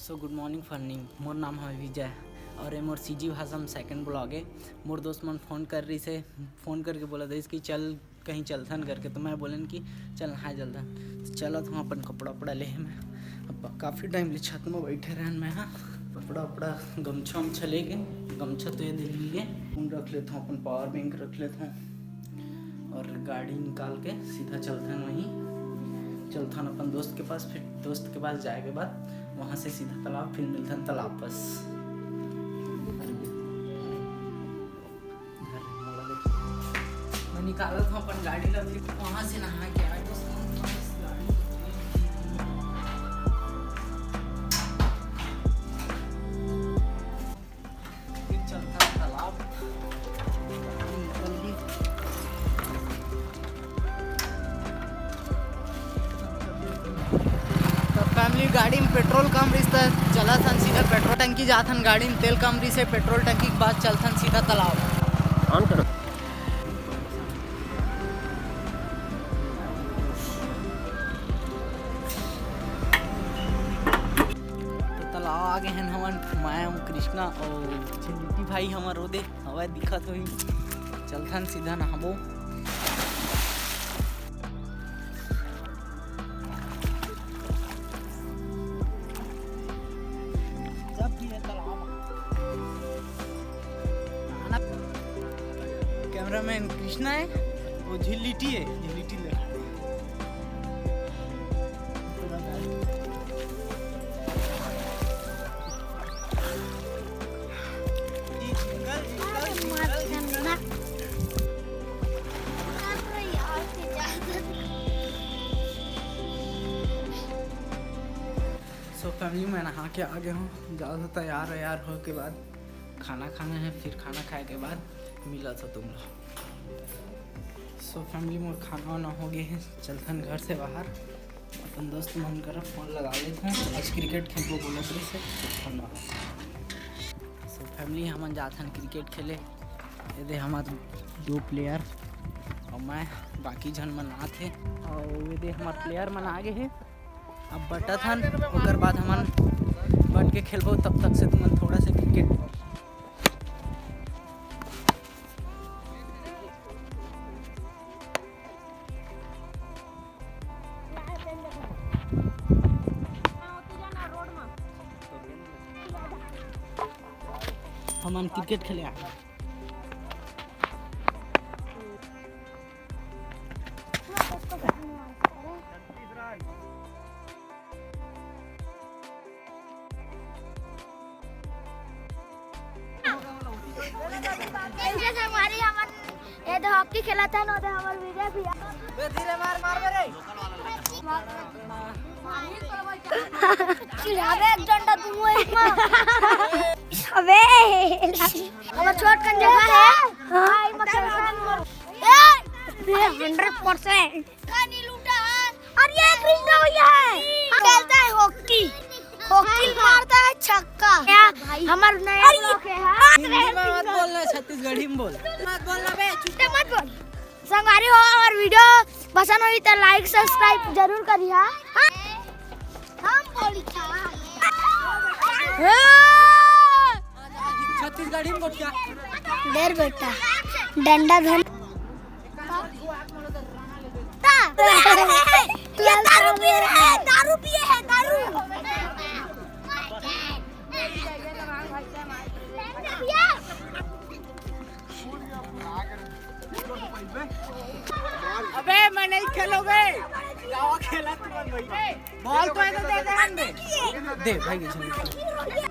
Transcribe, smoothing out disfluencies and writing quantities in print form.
So good morning फर्निंग। मोर नाम है विजय और ये मोर सीजी भाषा में सेकंड ब्लॉग है। मोर दोस्त मन फ़ोन कर रही से फ़ोन करके बोला था कि चल कहीं चलथन करके, तो मैं बोलन कि चल नहा जल्दन चलो तो अपन कपड़ा वपड़ा ले। मैं अब काफ़ी टाइम ले छत में बैठे रहन मैं। हाँ कपड़ा वपड़ा गमछा उमछा ले गए, गमछा तो ये दे लिए फोन रख लेता हूँ, अपन पावर बैंक रख लेता हूँ और गाड़ी निकाल के सीधा चलथन वहीं चलथन अपन दोस्त के पास। फिर दोस्त के पास जाए के बाद वहाँ से सीधा तालाब, फिर मिलथन तालाब बस। मैं निकाला था अपन गाड़ी ला, फिर वहाँ से नहा के आए फिर चलता तालाब। फैमिली गाड़ी में पेट्रोल कम रही तो चला था सीधा पेट्रोल टंकी जाथन, गाड़ी में तेल कम रही से पेट्रोल टंकी के बाद चलथन सीधा तालाब। ऑन करो। तो तालाब आ गए हैं हमन, मैं हूँ कृष्णा और झिल्टी भाई हमार रोदे हवा दिखत हुई। चलथन सीधा नहाबो। कैमरामैन कृष्णा है वो झिल्लिटी है, झिल्लिटी ले सो फैमिली में नहा के आ गया हूँ। ज़्यादा तैयार हो के बाद खाना खाना है, फिर खाना खाए के बाद मिला था तुम लोग। सो फैमिली में खाना वाना हो गया है, चलथन घर से बाहर। अपन दोस्त मन कर फ़ोन लगा लेते हैं, आज क्रिकेट खेल बोला से फोन लगा। सो फैमिली हम जाथन क्रिकेट खेले। ये दे हमारे 2 प्लेयर और मैं, बाकी जन मन आते और ये दे हमारे प्लेयर मन आगे है। अब बटा थन ओकर बाद हमन बट के खेलबो, तब तक से तुमन थोड़ा सा क्रिकेट हमन क्रिकेट खेले आ। हमारी हमन ये तो हॉकी खेला था ना, तो हमार विजय भी बे धीरे मार बे रे चिढ़ावे एक डंडा तुम एक में अबे हमार छोट कन जगह है। हां इमा खेलसन ए 100% कानी लूटा। और ये कृष्णा भैया है, खेलता है हॉकी, हॉकी मारता है छक्का। हमार नया लोग है। हिंदी में मत बोलना, छत्तीसगढ़ी में बोल। मत बोलना बे, चुपचाप मत बोल। संगवारी हो और वीडियो पसंद हुई तो लाइक सब्सक्राइब जरूर करिए। हम बोली था छत्तीसगढ़ी में बोल क्या देर बेटा डंडा धन दारू पी रहे हैं, दारू पिए हैं, दारू। अबे मैं नहीं खेलोगे, जाओ खेला तुम भाई। बॉल तो ऐसे दे दे भाई के।